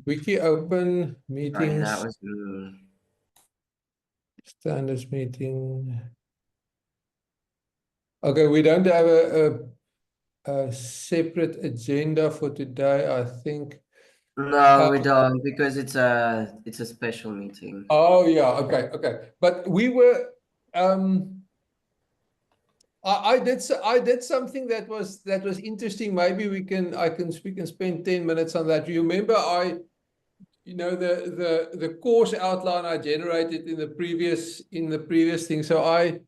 Wiki open Sorry, that meetings, was standards meeting. Okay, we don't have a separate agenda for today, I think. no, we don't, because it's a special meeting. Oh yeah, okay. But we were I did something that was interesting. Maybe we can spend 10 minutes on that. You remember the course outline I generated in the previous thing. So I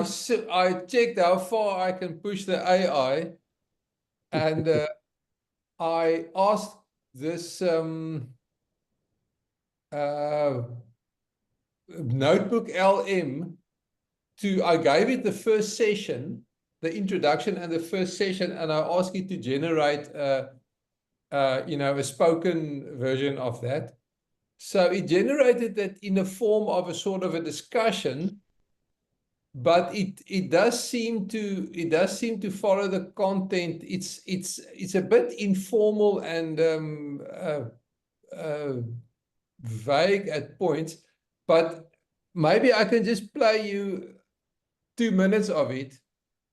checked how far I can push the AI, and I asked this notebook LM I gave it the first session, the introduction and the first session, and I asked it to generate a spoken version of that. So it generated that in the form of a sort of a discussion, but it does seem to follow the content. It's a bit informal and vague at points, but maybe I can just play you 2 minutes of it,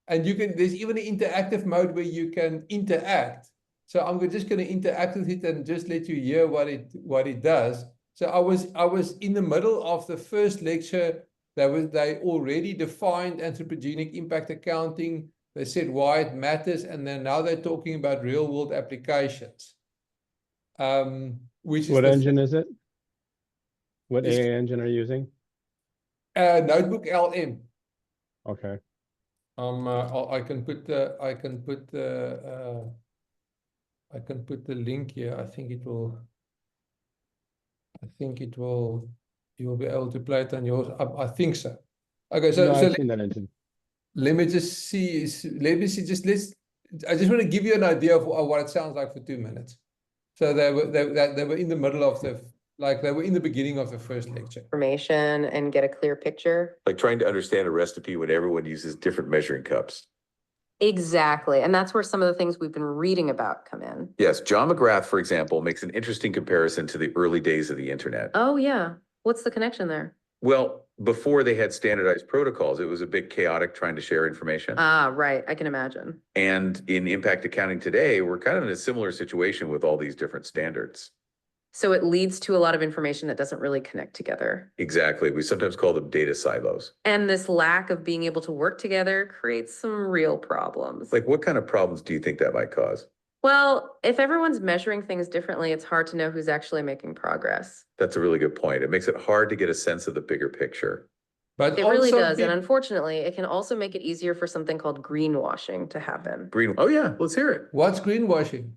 and there's even an interactive mode where you can interact. So I'm just going to interact with it and just let you hear what it does. So I was in the middle of the first lecture. They already defined anthropogenic impact accounting. They said why it matters, and then now they're talking about real world applications. Which is what engine is it? What AI engine are you using? Notebook LM. Okay. I can put the link here. I think it will. You will be able to play it on yours. I think so. Okay, so I've seen that engine. Let me just see. I just want to give you an idea of what it sounds like for 2 minutes. So they were in the middle of they were in the beginning of the first lecture. Information and get a clear picture. Like trying to understand a recipe when everyone uses different measuring cups. Exactly. And that's where some of the things we've been reading about come in. Yes, John McGrath, for example, makes an interesting comparison to the early days of the internet. Oh, yeah. What's the connection there? Well, before they had standardized protocols, it was a bit chaotic trying to share information. Ah, right. I can imagine. And in impact accounting today, we're kind of in a similar situation with all these different standards. So it leads to a lot of information that doesn't really connect together. Exactly. We sometimes call them data silos. And this lack of being able to work together creates some real problems. Like what kind of problems do you think that might cause? Well, if everyone's measuring things differently, it's hard to know who's actually making progress. That's a really good point. It makes it hard to get a sense of the bigger picture. But it really does. And unfortunately, it can also make it easier for something called greenwashing to happen. Oh yeah, let's hear it. What's greenwashing?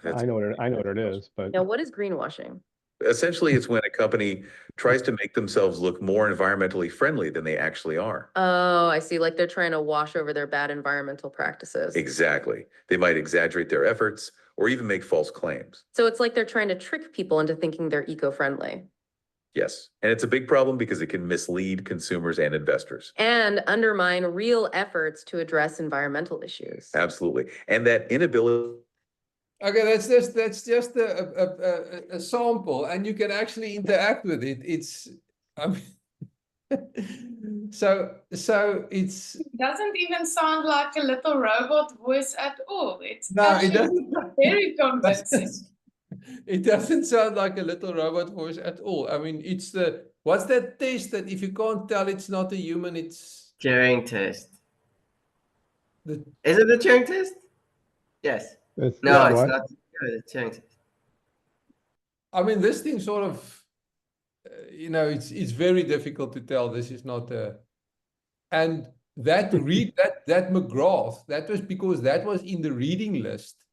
I know what it is, but now, what is greenwashing? Essentially, it's when a company tries to make themselves look more environmentally friendly than they actually are. Oh, I see. Like they're trying to wash over their bad environmental practices. Exactly. They might exaggerate their efforts or even make false claims. So it's like they're trying to trick people into thinking they're eco-friendly. Yes. And it's a big problem because it can mislead consumers and investors. And undermine real efforts to address environmental issues. Absolutely. And that inability. Okay, that's just a sample, and you can actually interact with it. So it's. It doesn't even sound like a little robot voice at all. It's it doesn't. Very convincing. It doesn't sound like a little robot voice at all. I mean, it's what's that test that if you can't tell it's not a human, it's Turing test. Is it the Turing test? Yes. No, it's not. The Turing test. I mean, this thing sort of, it's very difficult to tell. This is not and that that McGrath, that was because that was in the reading list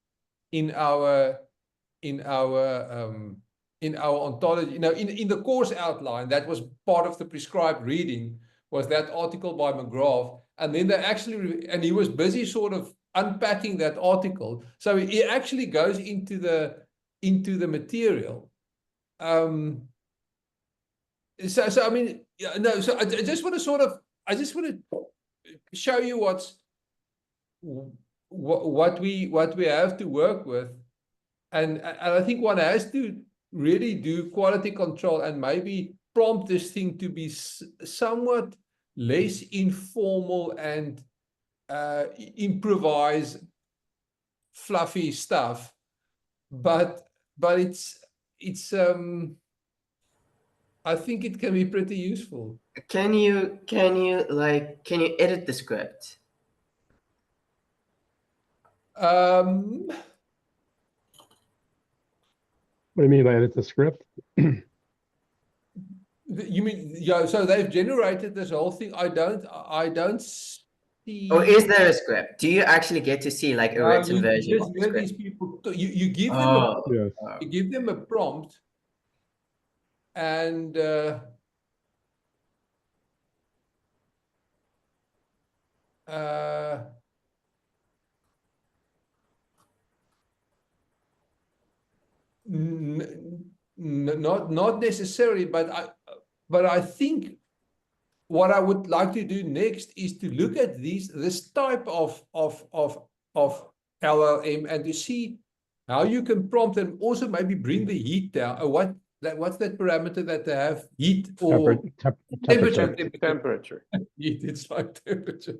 in our ontology. In the course outline, that was part of the prescribed reading, was that article by McGrath, and then they actually, and he was busy sort of unpacking that article, so it actually goes into the material. So I mean, no. So I just want to show you what we have to work with, and I think one has to really do quality control and maybe prompt this thing to be somewhat less informal and improvise fluffy stuff, but it's I think it can be pretty useful. Can you edit the script? Um, What do you mean by edit the script? you mean, yeah, so they've generated this whole thing. I don't see. Or is there a script? Do you actually get to see like a written You version just of the hear script? these people. You give them Oh, Yes. you give them a prompt, and not necessarily, but I think what I would like to do next is to look at this type of LLM and to see how you can prompt and also maybe bring the heat down. What's that parameter that they have? Heat or temperature? Temperature. Heat, it's like temperature.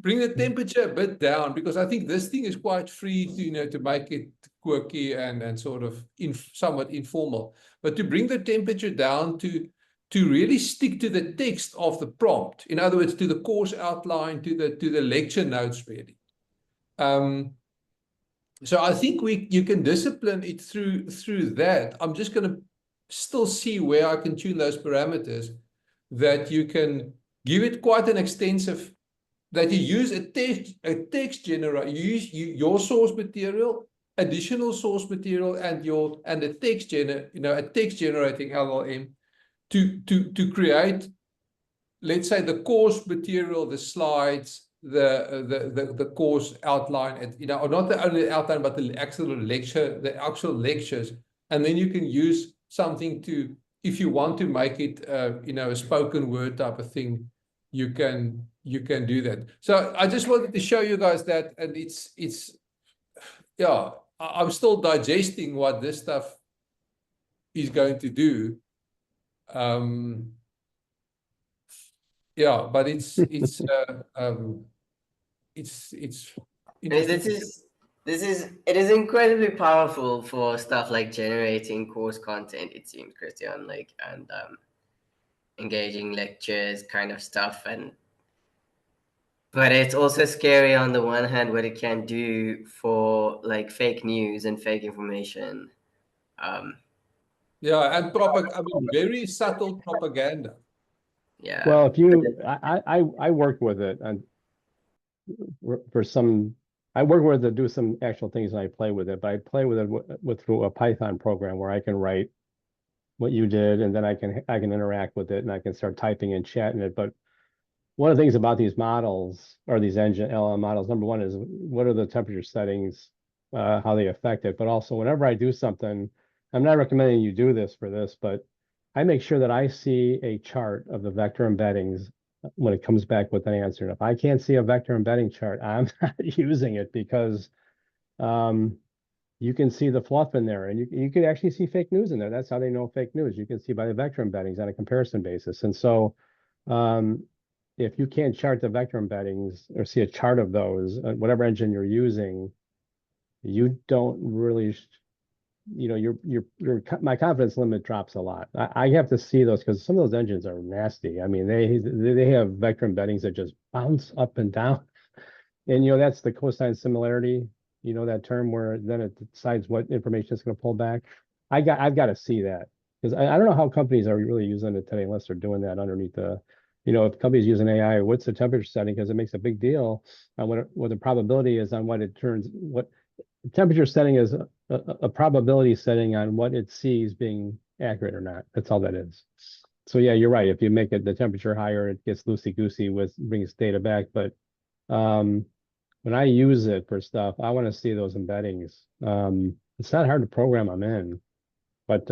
Bring the temperature a bit down, because I think this thing is quite free to to make it quirky and sort of somewhat informal. But to bring the temperature down to really stick to the text of the prompt. In other words, to the course outline, to the lecture notes, really. So I think you can discipline it through that. I'm just going to still see where I can tune those parameters, that you can give it quite an extensive, that you use a text generator. You use your source material, additional source material, and a text a text generating LLM to create, let's say, the course material, the slides, the course outline, and or not the only outline, but the actual lectures, and then you can use something to, if you want to make it a spoken word type of thing, you can do that. So I just wanted to show you guys that, and it's yeah, I'm still digesting what this stuff is going to do. Yeah, but it's interesting. It is incredibly powerful for stuff like generating course content, it seems, Christian, and engaging lectures kind of stuff, but it's also scary on the one hand what it can do for like fake news and fake information. Yeah, and very subtle propaganda. Yeah. Well, if I worked with it and I work with it to do some actual things and I play with it, but I play with it through a Python program where I can write what you did, and then I can interact with it, and I can start typing and chatting it. But one of the things about these models, or these engine LLM models, number one is what are the temperature settings, how they affect it. But also, whenever I do something, I'm not recommending you do this for this, but I make sure that I see a chart of the vector embeddings when it comes back with an answer. And if I can't see a vector embedding chart, I'm not using it, because you can see the fluff in there, and you can actually see fake news in there. That's how they know fake news. You can see by the vector embeddings on a comparison basis. And so if you can't chart the vector embeddings or see a chart of those, whatever engine you're using, you don't really, my confidence limit drops a lot. I have to see those, because some of those engines are nasty. I mean, they have vector embeddings that just bounce up and down. And that's the cosine similarity, that term where then it decides what information it's going to pull back. I've got to see that, because I don't know how companies are really using it today unless they're doing that underneath the, if companies using AI, what's the temperature setting? Because it makes a big deal on what the probability is on what the temperature setting is, a probability setting on what it sees being accurate or not. That's all that is. So yeah, you're right. If you make it the temperature higher, it gets loosey-goosey brings data back. But when I use it for stuff, I want to see those embeddings. It's not hard to program them in, but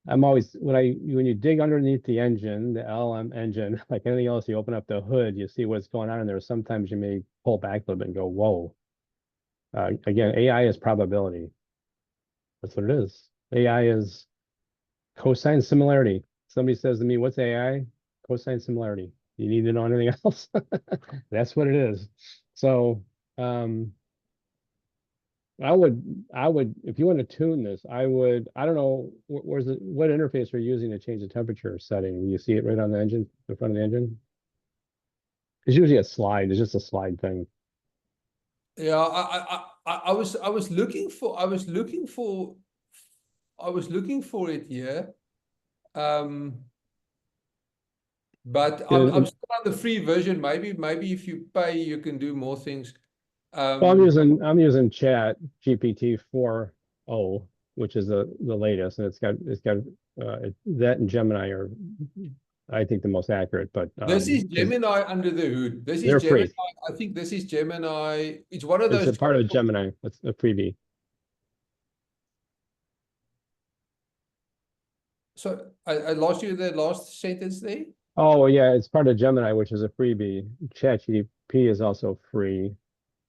I'm always when you dig underneath the engine, the LLM engine, like anything else, you open up the hood, you see what's going on in there. Sometimes you may pull back a little bit and go, whoa. Again, AI is probability. That's what it is. AI is cosine similarity. Somebody says to me, what's AI? Cosine similarity. You need to know anything else? That's what it is. So I would, if you want to tune this, I don't know, what interface are you using to change the temperature setting? You see it right on the engine, the front of the engine? It's usually a slide. It's just a slide thing. Yeah, I was looking for it here. But I'm still on the free version. Maybe if you pay, you can do more things. Well, I'm using Chat GPT 4.0, which is the latest, and it's got that and Gemini are, I think, the most accurate. But this is Gemini under the hood. This they're is Gemini. free. I think this is Gemini. It's one of those. It's a part of Gemini. It's a freebie. So I lost you the last sentence there. Oh yeah, it's part of Gemini, which is a freebie. ChatGPT is also free.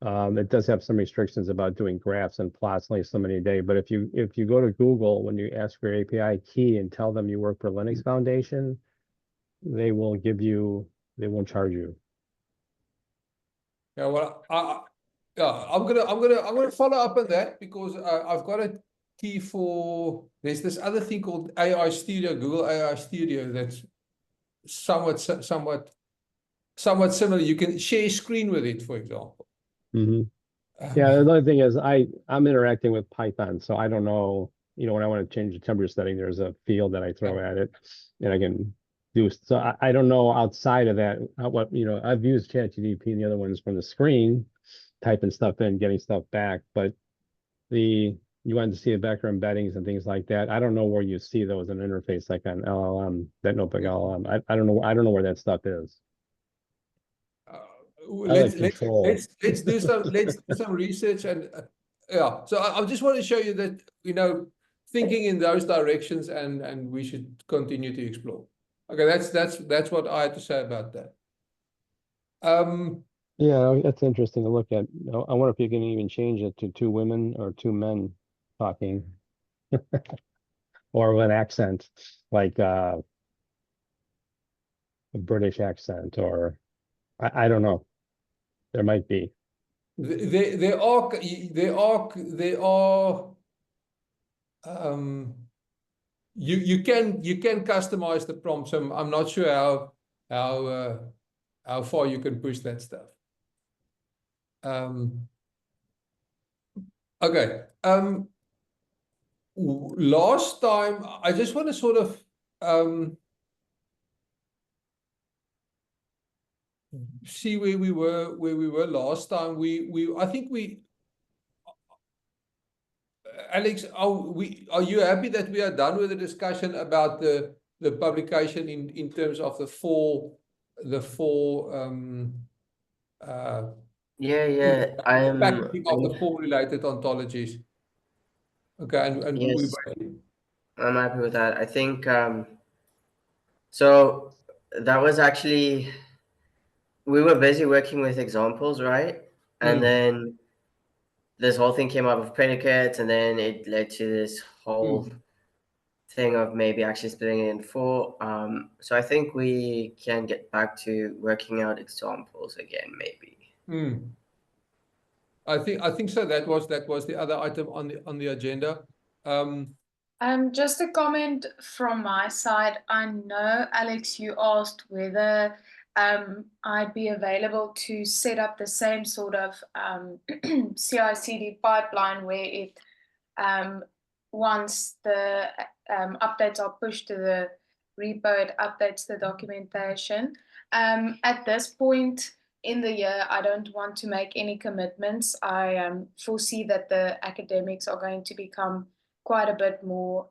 It does have some restrictions about doing graphs and plots, only so many a day. But if you go to Google, when you ask for your API key and tell them you work for Linux Foundation, they won't charge you. Yeah, well, I'm gonna follow up on that because I've got a key for. There's this other thing called AI Studio, Google AI Studio, that's somewhat similar. You can share screen with it, for example. Mm-hmm. Yeah, the other thing is I'm interacting with Python, so I don't know, when I want to change the temperature setting, there's a field that I throw at it and I can do. So I don't know outside of that what, I've used ChatGPT and the other ones from the screen, typing stuff in, getting stuff back, but you wanted to see the vector embeddings and things like that. I don't know where you see those in interface like on LLM, that notebook LLM. I don't know where that stuff is. Let's do some research and yeah. So I just want to show you that thinking in those directions and we should continue to explore. Okay, that's what I had to say about that. Yeah, that's interesting to look at. I wonder if you can even change it to two women or two men talking, or with an accent like a British accent, or I don't know. There might be. There are you can customize the prompts. I'm not sure how far you can push that stuff. Okay. Last time I just want to sort of see where we were last time. I think Alex, are you happy that we are done with the discussion about the publication in terms of the four packaging of the four related ontologies? Okay, and yes, I'm happy with that. I think so that was actually, we were busy working with examples, right? And then this whole thing came up with predicates, and then it led to this whole thing of maybe actually splitting it in four. So I think we can get back to working out examples again, maybe. I think so. That was the other item on the agenda. Just a comment from my side. I know, Alex, you asked whether I'd be available to set up the same sort of CI/CD pipeline where it once the updates are pushed to the repo, it updates the documentation. At this point in the year, I don't want to make any commitments. I foresee that the academics are going to become quite a bit more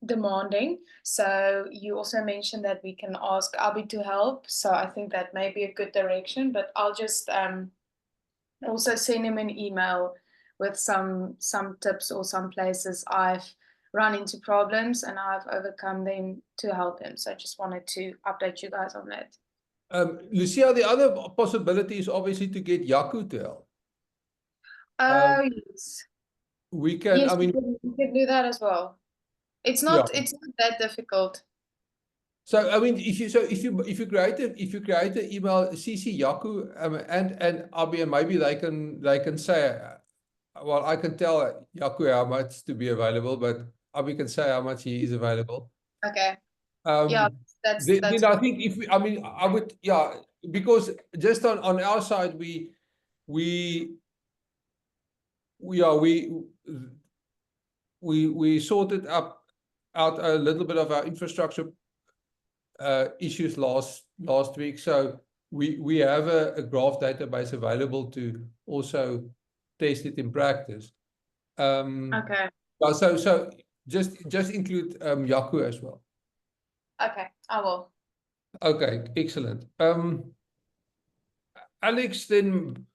demanding. So you also mentioned that we can ask Abby to help. So I think that may be a good direction, but I'll just also send him an email with some tips or some places I've run into problems, and I've overcome them to help them. So I just wanted to update you guys on that. Lucia, the other possibility is obviously to get Yaku to help. Oh, yes. We can, Yes, I mean, we can do that as well. It's not that difficult. so I mean, if you create an email, CC Yaku, and Abi, and maybe they can say, well, I can tell Yaku how much to be available, but Abi can say how much he is available. Okay. Yeah, that's Then I think if we, I mean, I would, yeah, because just on our side, we sorted out a little bit of our infrastructure issues last week. So we have a graph database available to also test it in practice. okay. So just include Yaku as well. Okay, I will. Okay, excellent. Alex, then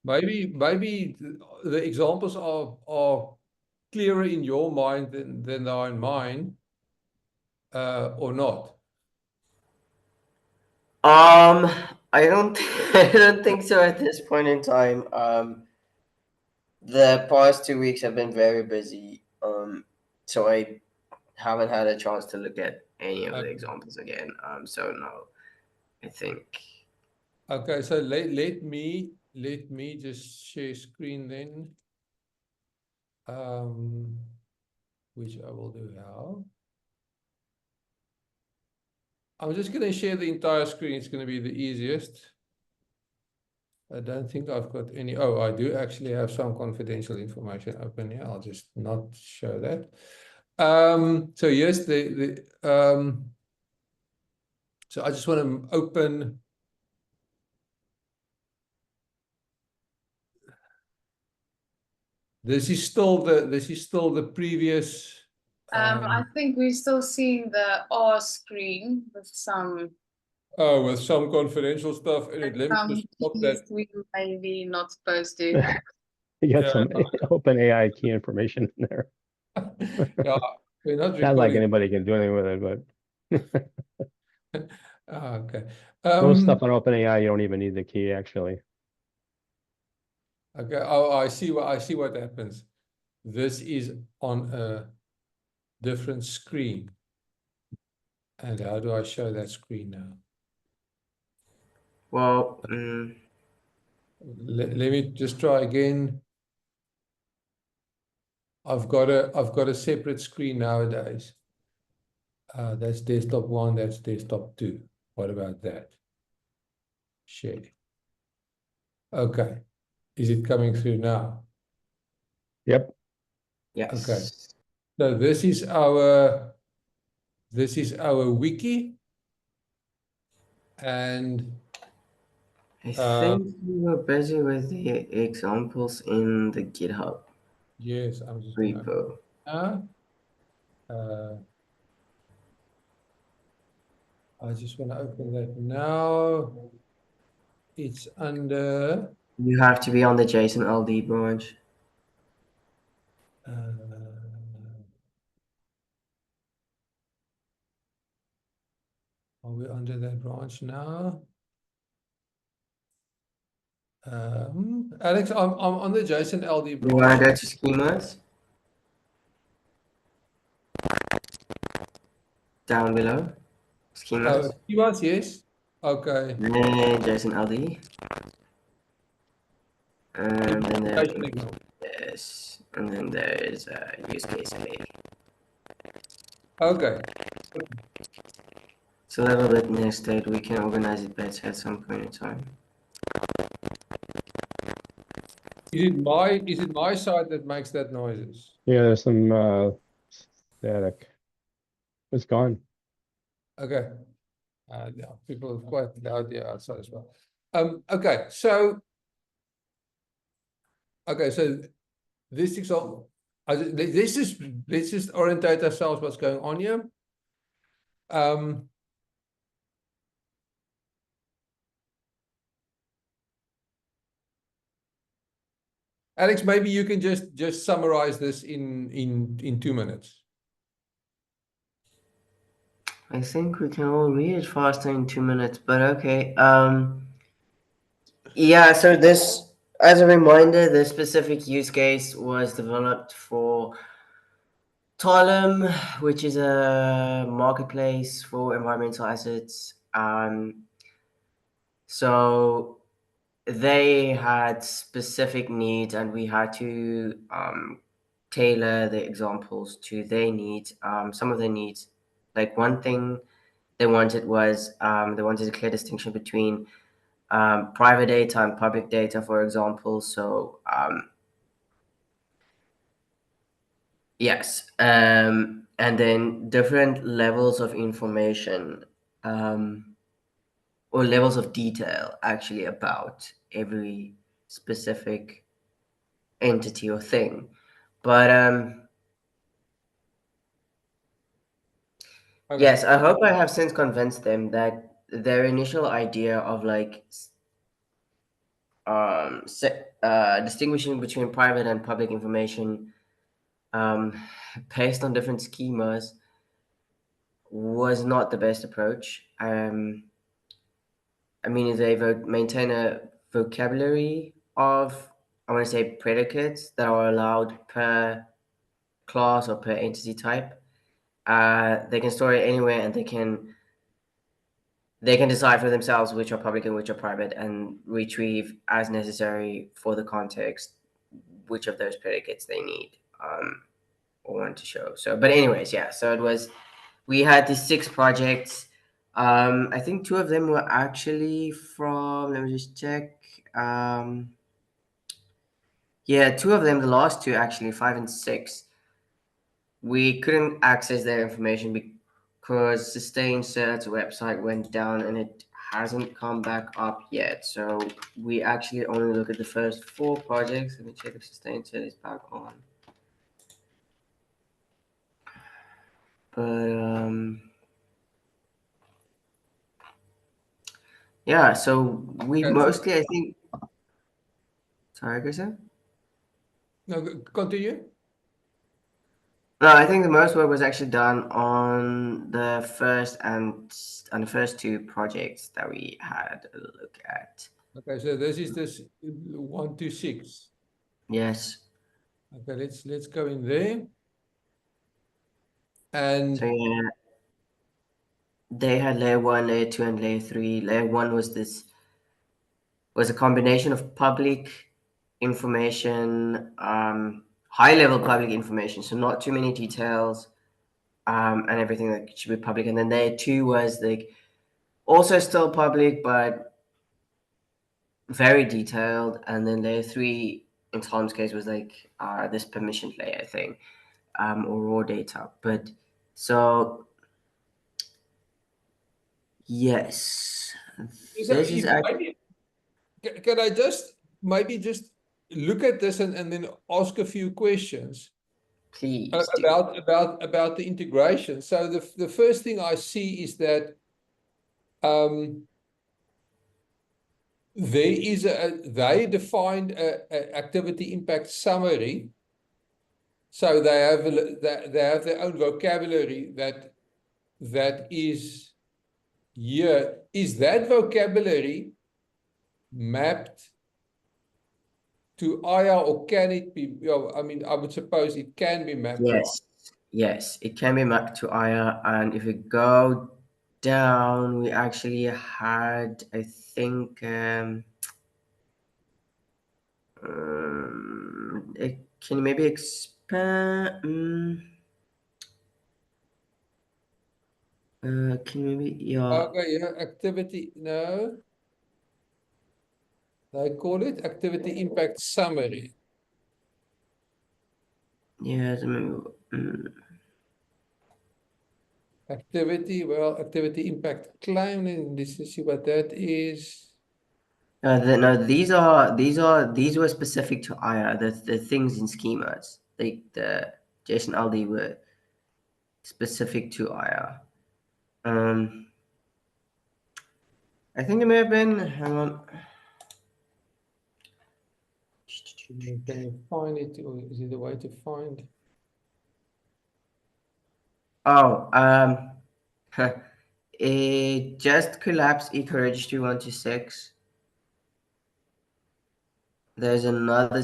maybe the examples are clearer in your mind than they are in mine, or not. I don't I don't think so at this point in time. The past 2 weeks have been very busy. So I haven't had a chance to look at any of the examples again. So no, I think. Okay, so let me just share screen then. Which I will do now. I'm just going to share the entire screen. It's going to be the easiest. I don't think I've got any. Oh, I do actually have some confidential information open here. I'll just not show that. So yes, so I just want to open. This is still the previous. I think we're still seeing the R screen with some. Oh, with some confidential stuff in it. Let me just stop that. We may be not supposed to. You got some open AI key information in there. Yeah, we're not Not like recording. anybody can do anything with it, but Okay. most stuff on OpenAI, you don't even need the key, actually. Okay. Oh, I see what happens. This is on a different screen. And how do I show that screen now? Well, Let me just try again. I've got a separate screen nowadays. That's desktop 1, that's desktop 2. What about that? Share. Okay. Is it coming through now? Yep. yes. Okay. So this is our wiki. And I think we were busy with the examples in the GitHub yes, I'm just repo. I just want to open that now. It's under. You have to be on the JSON LD branch. Are we under that branch now? Alex, I'm on the JSON LD You want to branch. go to schemas? Down below. Schemas. Schemas, yes. Okay. And JSON LD. And then there's this. And then there's use case A. Okay. It's a little bit nested. We can organize it better at some point in time. Is it my side that makes that noises? Yeah, there's some static. It's gone. Okay. Yeah, people are quite loud here outside as well. Okay, so this example, let's just orientate ourselves what's going on here. Alex, maybe you can just summarize this in 2 minutes. I think we can all read it faster in 2 minutes, but okay. Yeah, so this, as a reminder, this specific use case was developed for Tolem, which is a marketplace for environmental assets. So they had specific needs, and we had to tailor the examples to their needs. Some of their needs, like one thing they wanted was they wanted a clear distinction between private data and public data, for example. So yes, and then different levels of information or levels of detail actually about every specific entity or thing. But Okay. yes, I hope I have since convinced them that their initial idea of like distinguishing between private and public information um, based on different schemas was not the best approach. I mean, they maintain a vocabulary of, I want to say, predicates that are allowed per class or per entity type. They can store it anywhere, and they can decide for themselves which are public and which are private, and retrieve as necessary for the context which of those predicates they need or want to show. So, but anyways, yeah. So it was, we had these 6 projects. I think 2 of them were actually from. Let me just check. Yeah, 2 of them, the last 2 actually, 5 and 6. We couldn't access their information because Sustain Cert's website went down and it hasn't come back up yet. So we actually only look at the first 4 projects. Let me check if Sustain Cert is back on. But yeah, so we Okay, mostly, I think. Sorry, Grayson? No, continue. No, I think the most work was actually done on the first and on the first 2 projects that we had a look at. Okay, so this is this 1 to 6. Yes. Okay, let's go in there. And So yeah, they had layer 1, layer 2, and layer 3. Layer 1 was a combination of public information, high level public information, so not too many details, and everything that should be public. And then layer 2 was like also still public, but very detailed. And then layer 3 in Tom's case was like this permission layer thing, or raw data. But so yes, so this is actually, maybe, can I just maybe just look at this and then ask a few questions please do. about the integration. So the first thing I see is that there is they defined a activity impact summary. So they have their own vocabulary that is here. Is that vocabulary mapped to IR, or can it be? I mean, I would suppose it can be mapped to IR. Yes, it can be mapped to IR. And if we go down, we actually had, I think, can you maybe expand? Can you maybe, yeah. Okay, yeah, activity, no. They call it activity impact summary. Yeah, Activity impact claim, and this is see what that is. no, these were specific to IR. The things in schemas, like the JSON LD were specific to IR. I think it may have been. Hang on. Can you find it, or is it a way to find? Oh, it just collapsed eco registry 1 to 6. There's another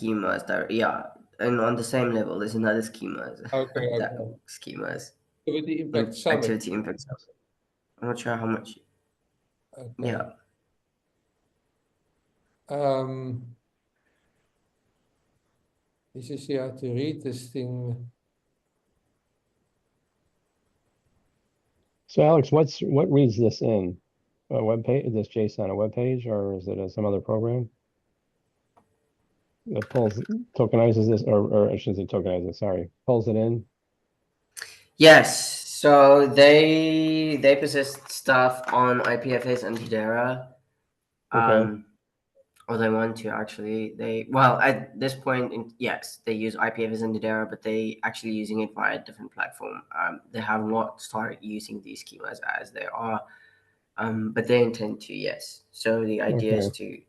schemas that, yeah, and on the same level, there's another schemas. Okay, that okay. schemas. Activity impact summary. Activity impact. I'm not sure how much. Okay. Yeah. This is how to read this thing. So Alex, what reads this in? A web page? Is this JSON a web page, or is it some other program that tokenizes this, or I shouldn't say tokenizes, sorry, pulls it in? Yes. So they persist stuff on IPFS and Hedera. Okay. Or they want to actually. Well, at this point, yes, they use IPFS and Hedera, but they actually using it via a different platform. They have not started using these schemas as they are, but they intend to. Yes. So the idea is to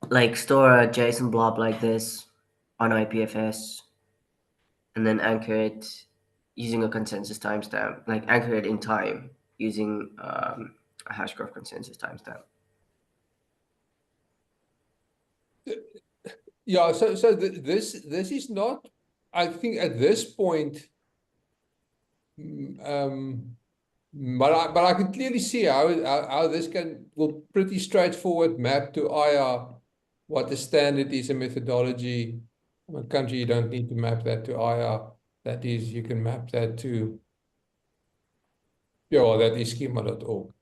like store a JSON blob like this on IPFS, and then anchor it using a consensus timestamp, like anchor it in time using a hashgraph consensus timestamp. Yeah, so this is not, I think at this point, but I can clearly see how this will pretty straightforward map to IR, what the standard is, a methodology. In a country, you don't need to map that to IR. That is, you can map that to, yeah, well, that is schema.org.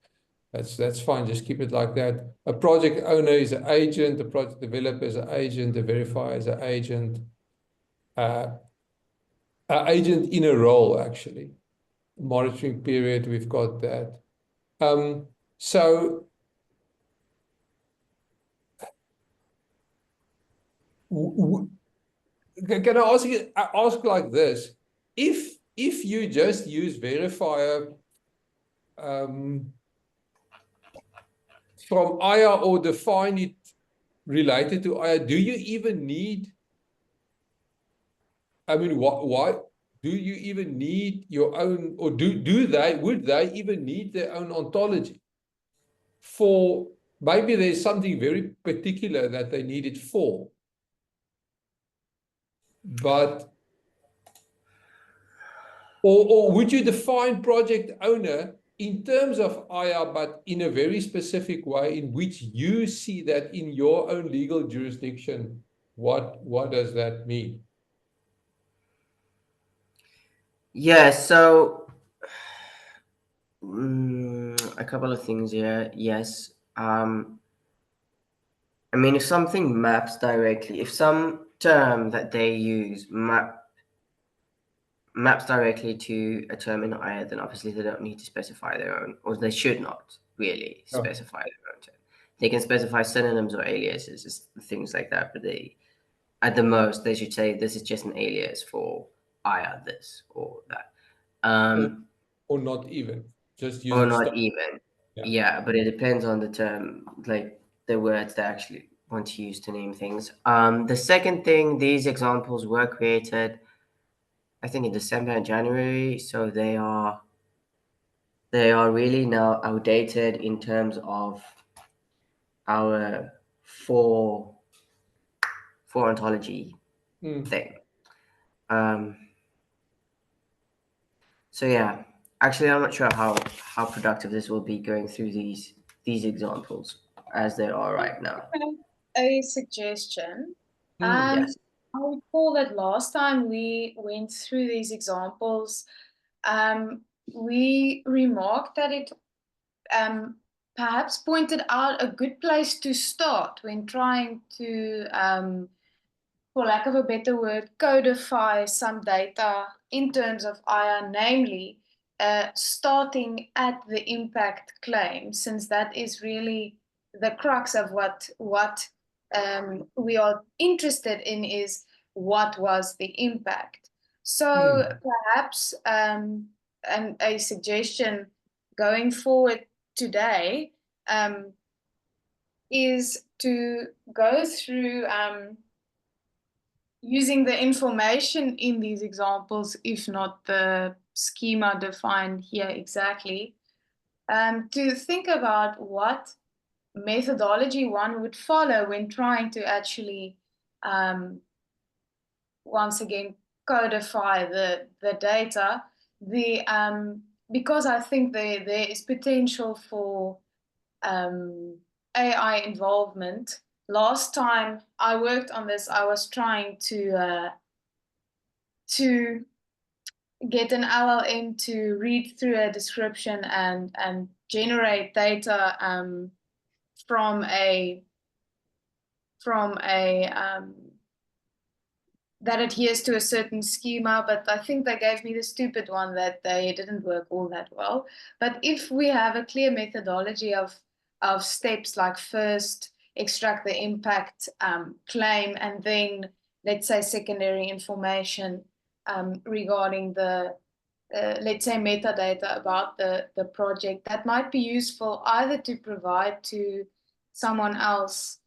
That's fine. Just keep it like that. A project owner is an agent. A project developer is an agent. A verifier is an agent. An agent in a role, actually. Monitoring period, we've got that. So can I ask like this? If you just use verifier from IR or define it related to IR, do you even need, I mean, why do you even need your own, or would they even need their own ontology? For maybe there's something very particular that they need it for. But or would you define project owner in terms of IR, but in a very specific way in which you see that in your own legal jurisdiction? What does that mean? Yeah, so a couple of things here. Yes. I mean, if something maps directly, if some term that they use maps directly to a term in IR, then obviously they don't need to specify their own, or they should not really specify their own term. They can specify synonyms or aliases, things like that, but at the most, they should say this is just an alias for IR this or that. Or not even, just Or using not even. Yeah, but it depends on the term, like the words they actually want to use to name things. The second thing, these examples were created, I think in December and January, so they are really now outdated in terms of our four ontology thing. So yeah, actually, I'm not sure how productive this will be going through these examples as they are right now. A suggestion. Yes. I recall that last time we went through these examples, we remarked that it perhaps pointed out a good place to start when trying to, for lack of a better word, codify some data in terms of IR, namely starting at the impact claim, since that is really the crux of what we are interested in, is what was the impact. So perhaps and a suggestion going forward today is to go through using the information in these examples, if not the schema defined here exactly, to think about what methodology one would follow when trying to actually, once again, codify the data. Because I think there is potential for AI involvement. Last time I worked on this, I was trying to get an LLM to read through a description and generate data from a that adheres to a certain schema, but I think they gave me the stupid one that they didn't work all that well. But if we have a clear methodology of steps, like first extract the impact claim, and then let's say secondary information regarding the let's say metadata about the project, that might be useful either to provide to someone else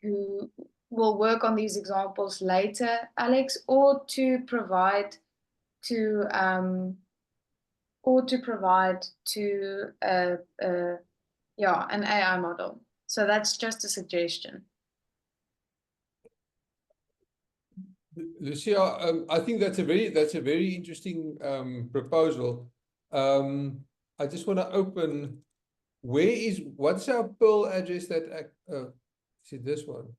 who will work on these examples later, Alex, or to provide to an AI model. So that's just a suggestion. Lucia, I think that's a very interesting proposal. I just want to open. What's our Perl address that? Is it this one?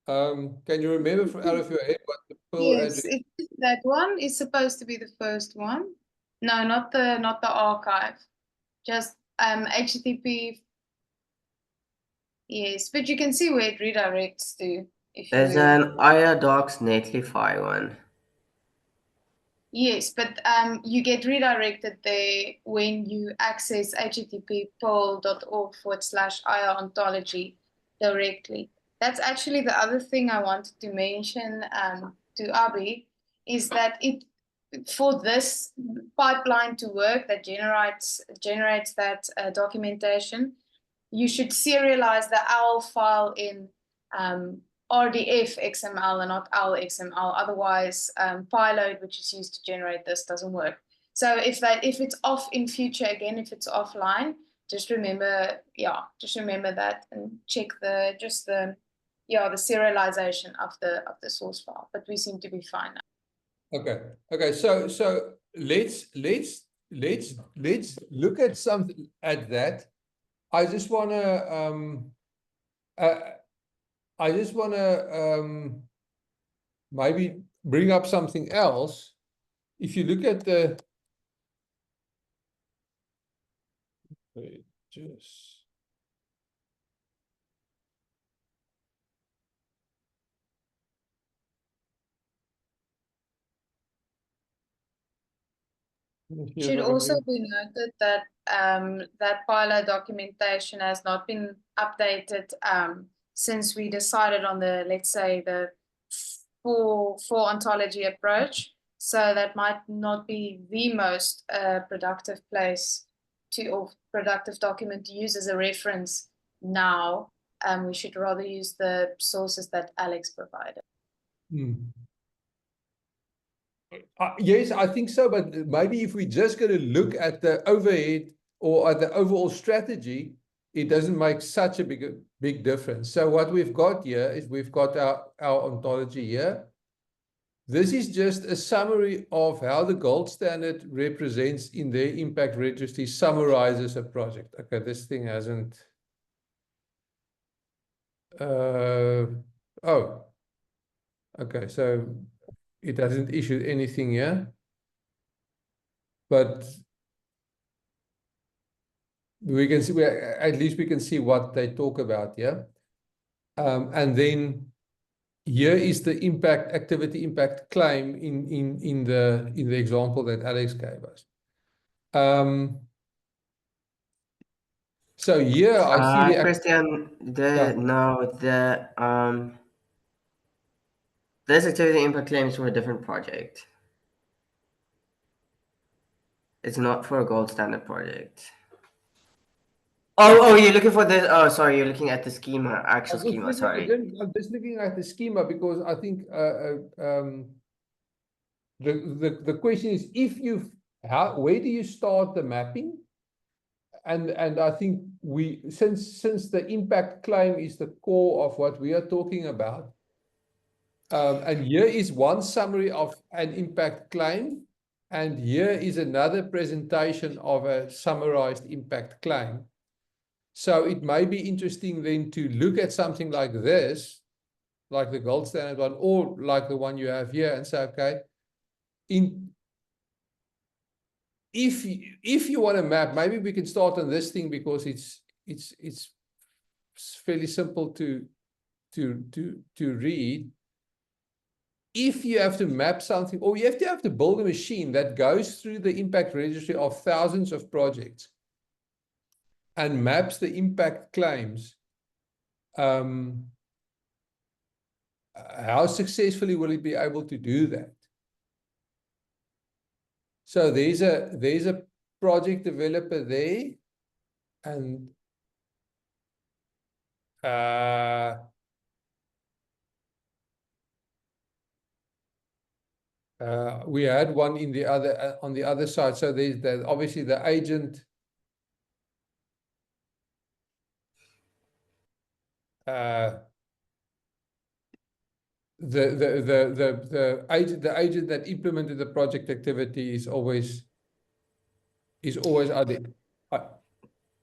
Can you remember out of your head what the Perl address? Yes, that one is supposed to be the first one. No, not the archive. Just HTTP. Yes, but you can see where it redirects to. There's an IRDocs Netlify one. Yes, but you get redirected there when you access http://perl.org/IR ontology directly. That's actually the other thing I wanted to mention to Abby, is that for this pipeline to work that generates that documentation, you should serialize the OWL file in RDF XML and not OWL XML. Otherwise, payload, which is used to generate this, doesn't work. So if it's off in future, again, if it's offline, just remember that and check the serialization of the source file. But we seem to be fine now. Okay. So let's look at something at that. I just wanna maybe bring up something else. If you look at the Should also be noted that that payload documentation has not been updated since we decided on the, let's say, the four ontology approach. So that might not be the most productive place or productive document to use as a reference now. We should rather use the sources that Alex provided. Yes, I think so, but maybe if we're just going to look at the overhead or at the overall strategy, it doesn't make such a big difference. So what we've got here is we've got our ontology here. This is just a summary of how the gold standard represents in their impact registry, summarizes a project. Okay, this thing hasn't. Okay, so it hasn't issued anything here, but we can see, at least we can see what they talk about here. And then here is the activity impact claim in the example that Alex gave us. So here I see the Christian, this activity impact claim is for a different project. It's not for a gold standard project. Oh, you're looking for the, oh, sorry, you're looking at the schema, actual schema, sorry. I'm just looking at the schema because I think the question is, if you where do you start the mapping? And I think since the impact claim is the core of what we are talking about, and here is one summary of an impact claim, and here is another presentation of a summarized impact claim. So it may be interesting then to look at something like this, like the gold standard one, or like the one you have here, and say, okay, if you want to map, maybe we can start on this thing because it's fairly simple to read. If you have to map something, or you have to build a machine that goes through the impact registry of thousands of projects and maps the impact claims, how successfully will it be able to do that? So there's a project developer there, and we had one in the other on the other side. So there's obviously the agent. The agent that implemented the project activity is always other.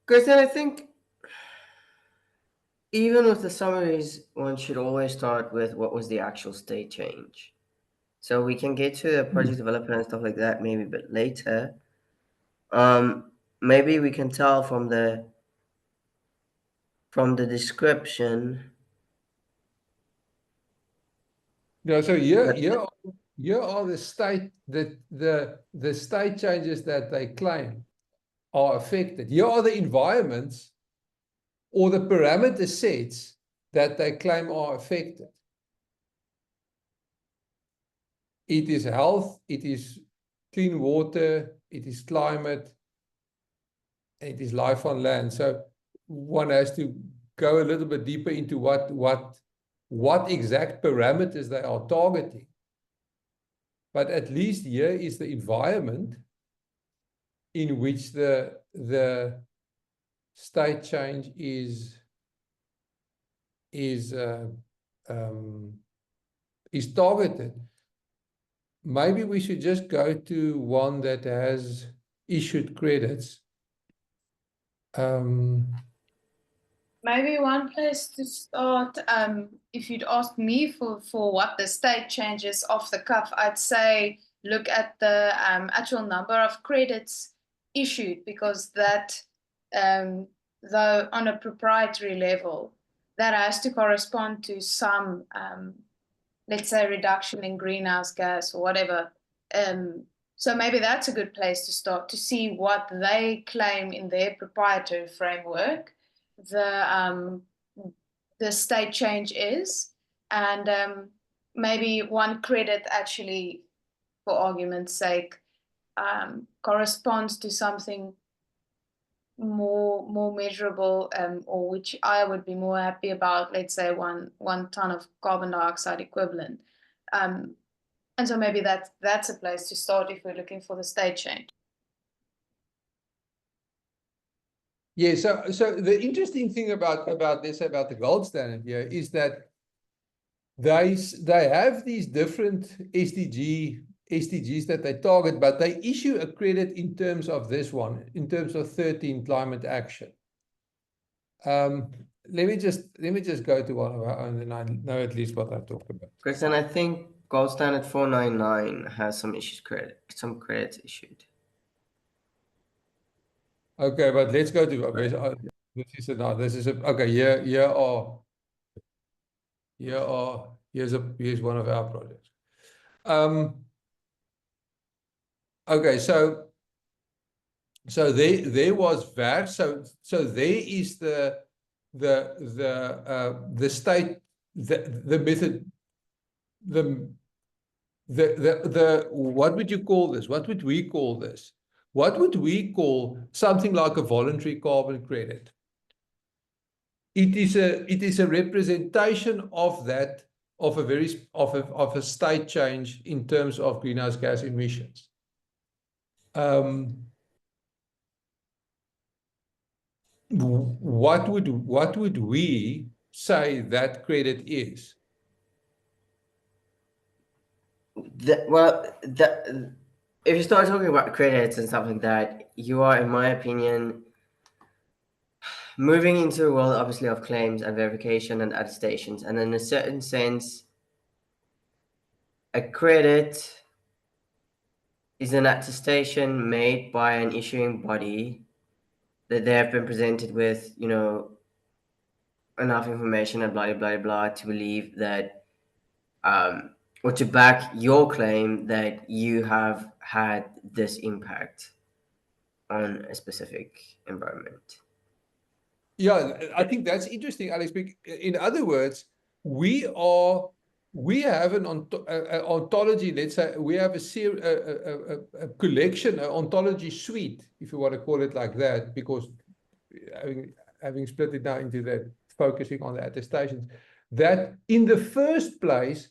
Christian, I think even with the summaries, one should always start with what was the actual state change. So we can get to the project development and stuff like that maybe a bit later. Maybe we can tell from the description. Yeah, so here are the state the state changes that they claim are affected. Here are the environments or the parameter sets that they claim are affected. It is health, it is clean water, it is climate, it is life on land. So one has to go a little bit deeper into what exact parameters they are targeting. But at least here is the environment in which the state change is targeted. Maybe we should just go to one that has issued credits. Maybe one place to start, if you'd ask me for what the state changes off the cuff, I'd say look at the actual number of credits issued, because that, though on a proprietary level, that has to correspond to some, let's say, reduction in greenhouse gas or whatever. So maybe that's a good place to start, to see what they claim in their proprietary framework the state change is, and maybe one credit actually, for argument's sake, corresponds to something more measurable, or which I would be more happy about, let's say 1 ton of carbon dioxide equivalent. And so maybe that's a place to start if we're looking for the state change. Yeah, so the interesting thing about the gold standard here is that they have these different SDGs that they target, but they issue a credit in terms of this one, in terms of 13 climate action. Let me just go to one of our own, and I know at least what I talked about. Kristen, I think gold standard 499 has some credits issued. Okay, but let's go to here's one of our projects. Okay, so there was VAR. So there is the state, the method, the what would you call this? What would we call this? What would we call something like a voluntary carbon credit? it is a representation of that, of a state change in terms of greenhouse gas emissions. What would we say that credit is? If you start talking about credits and stuff like that, you are, in my opinion, moving into a world, obviously, of claims and verification and attestations. And in a certain sense, a credit is an attestation made by an issuing body that they have been presented with, enough information and blah, blah, blah, to believe that, or to back your claim that you have had this impact on a specific environment. Yeah, I think that's interesting, Alex. In other words, we have an ontology. Let's say we have a collection, an ontology suite, if you want to call it like that, because having split it now into that, focusing on the attestations, that in the first place,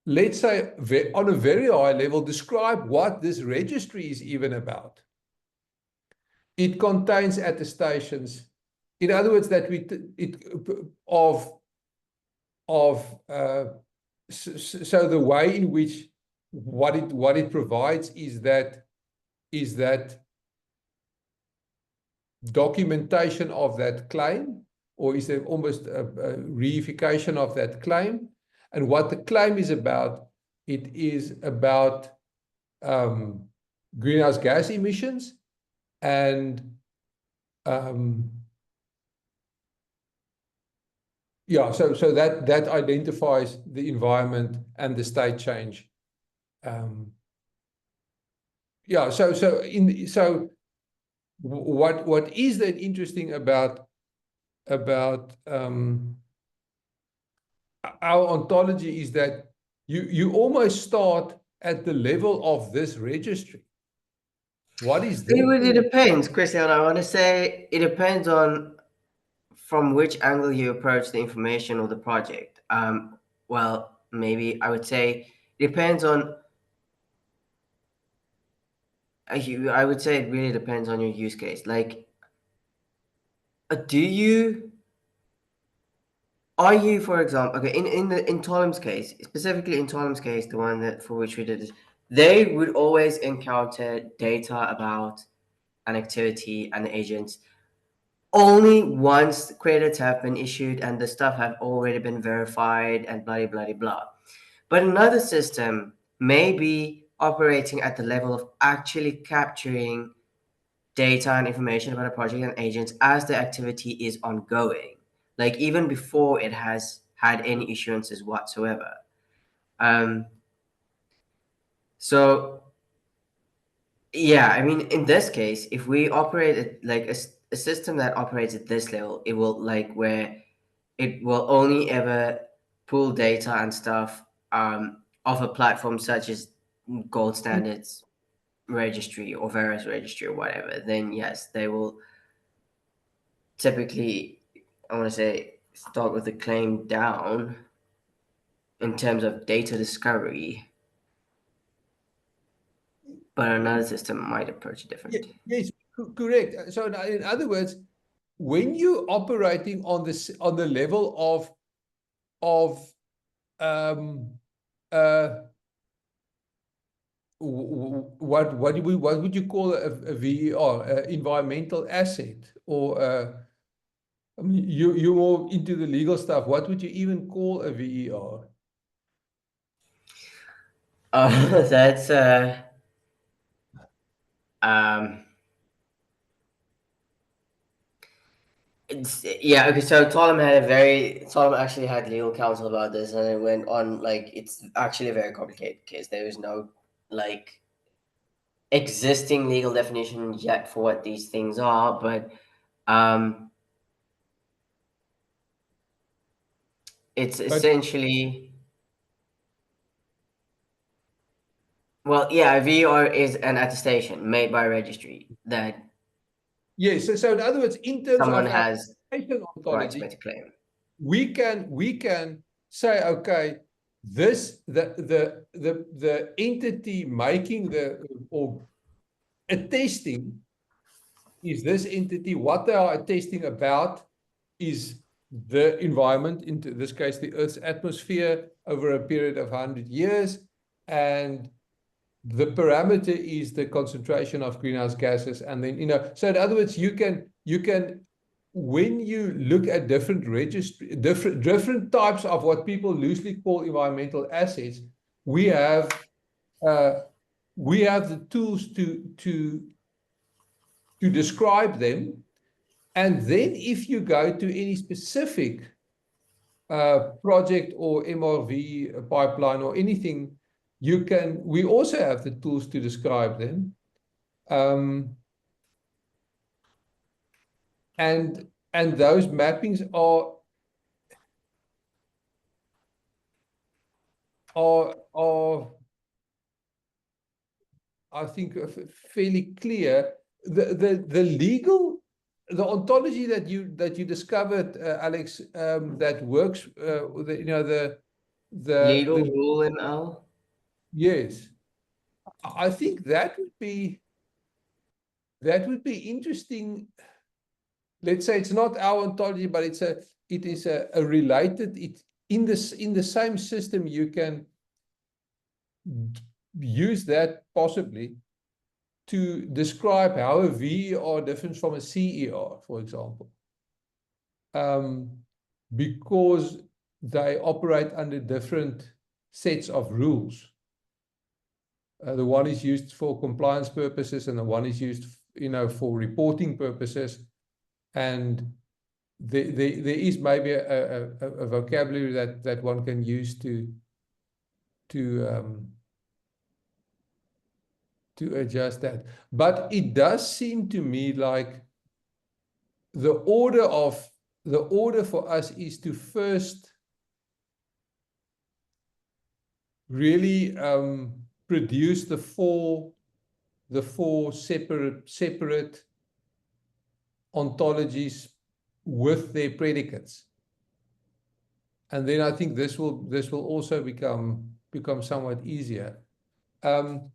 let's say on a very high level, describe what this registry is even about. It contains attestations. In other words, that so the way in which what it provides is that documentation of that claim, or is there almost a reification of that claim, and what the claim is about. It is about greenhouse gas emissions and yeah, so that identifies the environment and the state change. Yeah, so what is then interesting about our ontology is that you almost start at the level of this registry. What is that? It really depends, Christian. I want to say it depends on from which angle you approach the information or the project. Well, maybe I would say it depends on. I would say it really depends on your use case. Like, are you, for example, okay, in Tolem's case, specifically in Tolem's case, the one that for which we did this, they would always encounter data about an activity and the agents only once credits have been issued and the stuff have already been verified and blah blah blah blah. But another system may be operating at the level of actually capturing data and information about a project and agents as the activity is ongoing, like even before it has had any issuances whatsoever. So yeah, I mean, in this case, if we operate it like a system that operates at this level, it will like where it will only ever pull data and stuff of a platform such as Gold Standards Registry or Veris Registry or whatever, then yes, they will typically, I want to say, start with the claim down in terms of data discovery. But another system might approach it differently. Yes, correct. So in other words, when you're operating on the level of what would you call a VER, environmental asset, or I mean, you're more into the legal stuff. What would you even call a VER? That's yeah, okay, so Tolem actually had legal counsel about this, and it went on like it's actually a very complicated case. There is no like existing legal definition yet for what these things are, but it's essentially, well, yeah, a VER is an attestation made by a registry that yes. So in other words, in terms someone of has rights ontology, made to claim. we can say, okay, this the entity making the or attesting is this entity. What they are attesting about is the environment, in this case, the Earth's atmosphere over a period of 100 years, and the parameter is the concentration of greenhouse gases. And then, so in other words, you can when you look at different registry, different types of what people loosely call environmental assets, we have the tools to describe them. And then if you go to any specific project or MRV pipeline or anything, we also have the tools to describe them. And those mappings are I think fairly clear. The ontology that you discovered, Alex, that works, the legal rule in L. Yes, I think that would be interesting. Let's say it's not our ontology, but it is a related. In the same system, you can use that possibly to describe how a VER differs from a CER, for example, because they operate under different sets of rules. The one is used for compliance purposes, and the one is used, for reporting purposes. And there is maybe a vocabulary that one can use to adjust that. But it does seem to me like the order for us is to first really produce the four separate ontologies with their predicates, and then I think this will also become somewhat easier. Can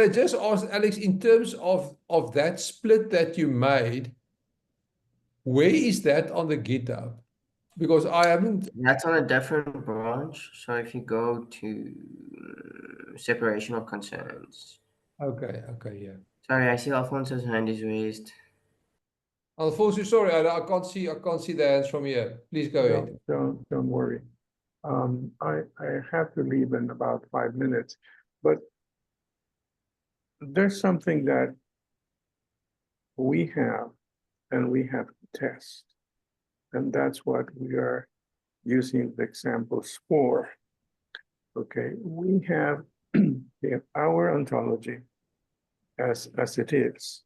I just ask, Alex, in terms of that split that you made, where is that on the GitHub? Because I haven't. That's on a different branch. So if you go to separation of concerns. Okay, yeah. Sorry, I see Alfonso's hand is raised. Alfonso, sorry, I can't see the hands from here. Please go ahead. Don't worry. I have to leave in about 5 minutes, but there's something that we have and we have to test. And that's what we are using the examples for. Okay, we have our ontology as it is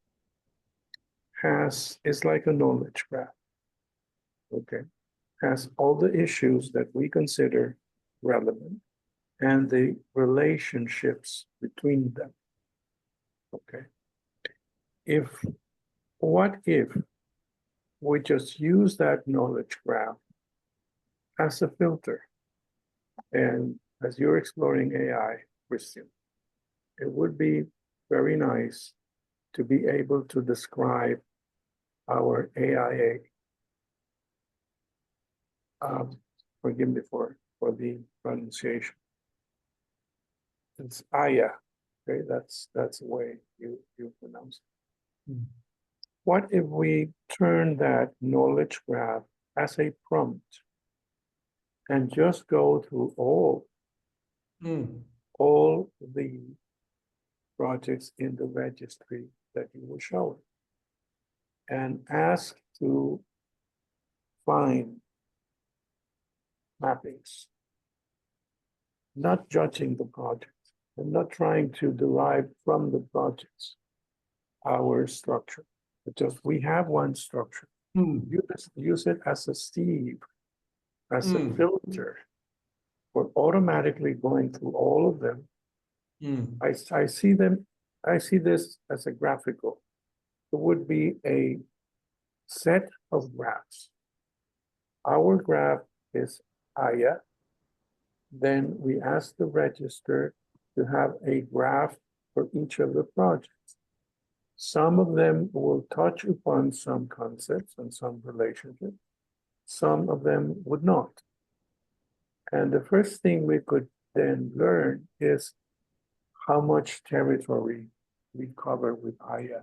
like a knowledge graph. Okay, has all the issues that we consider relevant and the relationships between them. Okay, what if we just use that knowledge graph as a filter? And as you're exploring AI, Christian, it would be very nice to be able to describe our AIA. Forgive me for the pronunciation. It's Aya. Okay, that's the way you pronounce it. What if we turn that knowledge graph as a prompt and just go through all the projects in the registry that you were showing and ask to find mappings, not judging the project and not trying to derive from the projects our structure, but just we have one structure. Use it as a sieve, as a filter for automatically going through all of them. I see this as a graphical would be a set of graphs. Our graph is Aya. Then we ask the register to have a graph for each of the projects. Some of them will touch upon some concepts and some relationships. Some of them would not. And the first thing we could then learn is how much territory we cover with Aya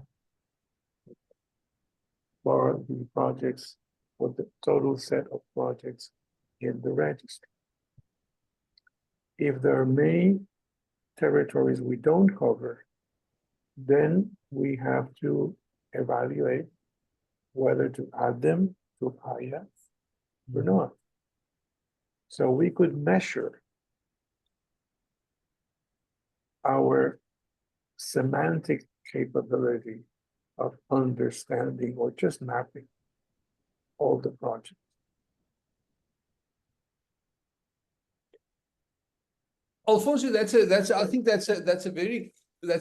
for the projects, for the total set of projects in the registry. If there are many territories we don't cover, then we have to evaluate whether to add them to Aya or not. So we could measure our semantic capability of understanding or just mapping all the projects. Alfonso, I think that's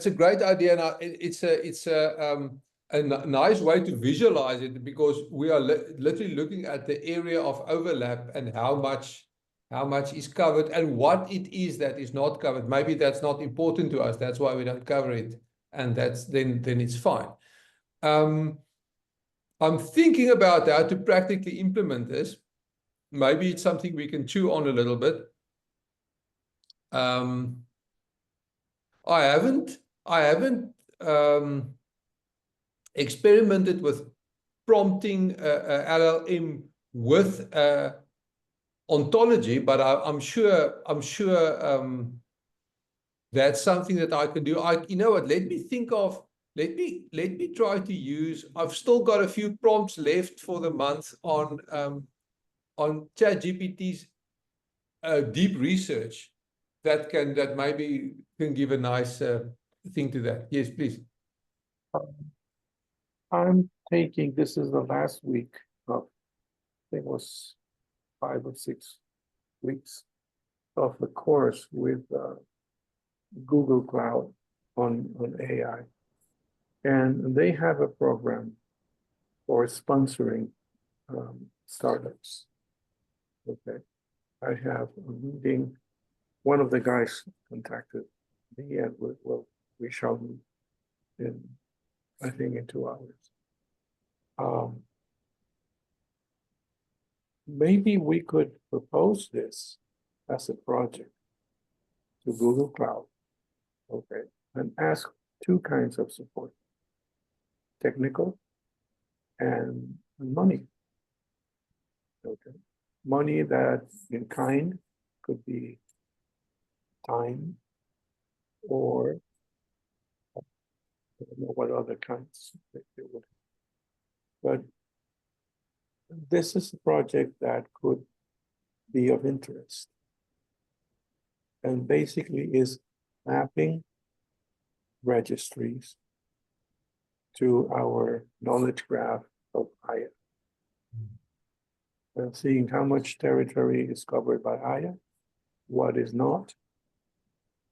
a great idea, and it's a nice way to visualize it, because we are literally looking at the area of overlap and how much is covered and what it is that is not covered. Maybe that's not important to us. That's why we don't cover it, and then it's fine. I'm thinking about how to practically implement this. Maybe it's something we can chew on a little bit. I haven't experimented with prompting LLM with ontology, but I'm sure that's something that I can do. You know what? Let me try to use. I've still got a few prompts left for the month on ChatGPT's deep research that maybe can give a nice thing to that. Yes, please. I'm taking, this is the last week of, I think it was 5 or 6 weeks of the course with Google Cloud on AI. And they have a program for sponsoring startups. Okay. I have a meeting. One of the guys contacted me, and we shall meet in, I think, in 2 hours. Maybe we could propose this as a project to Google Cloud, okay, and ask 2 kinds of support: technical and money. Okay, money that in kind could be time, or I don't know what other kinds they would. But this is a project that could be of interest, and basically is mapping registries to our knowledge graph of Aya, and seeing how much territory is covered by Aya, what is not,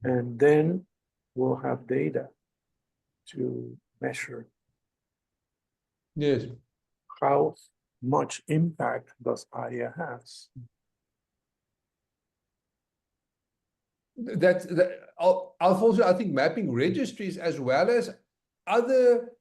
and then we'll have data to measure. Yes. How much impact does Aya has? Alfonso, I think mapping registries as well as other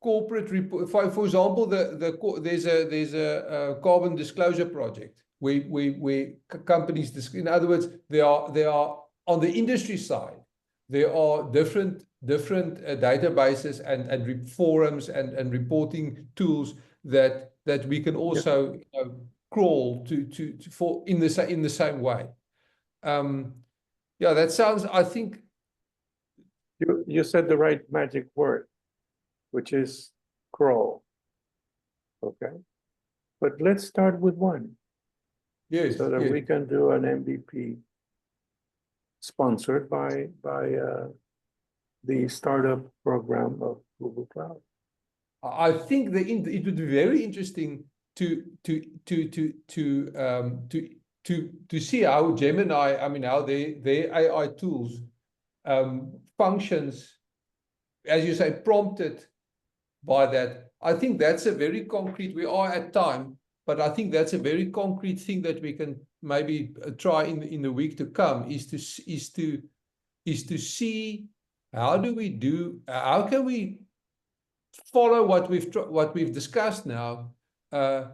corporate report. For example, there's a carbon disclosure project where companies, in other words, they are on the industry side. There are different databases and forums and reporting tools that we can also crawl to for in the same way. Yeah, that sounds. I think you said the right magic word, which is crawl. Okay, but let's start with one. Yes, so that yes. we can do an MVP sponsored by the startup program of Google Cloud. I think it would be very interesting to see how Gemini, I mean, how their AI tools functions, as you say, prompted by that. I think that's a very concrete, we are at time, but I think that's a very concrete thing that we can maybe try in the week to come, is to see how can we follow what we've discussed now. How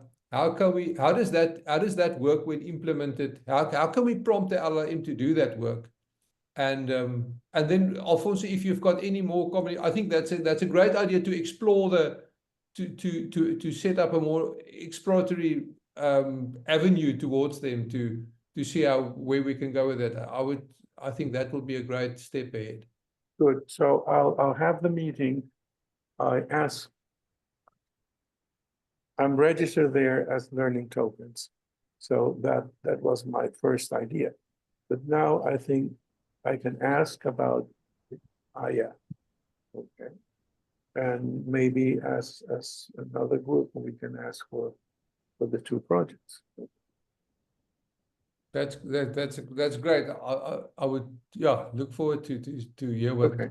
does that work when implemented? How can we prompt the LLM to do that work? And then Alfonso, if you've got any more comment, I think that's a great idea to explore to set up a more exploratory avenue towards them to see where we can go with it. I think that will be a great step ahead. Good. So I'll have the meeting. I'm registered there as learning tokens. So that was my first idea. But now I think I can ask about yeah. Okay. And maybe as another group, we can ask for the 2 projects. That's great. I would look forward to hear what. Okay.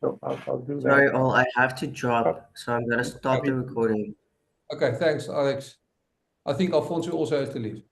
So I'll do that. Sorry, all, I have to drop, so I'm gonna stop the recording. Okay, thanks, Alex. I think Alfonso also has to leave.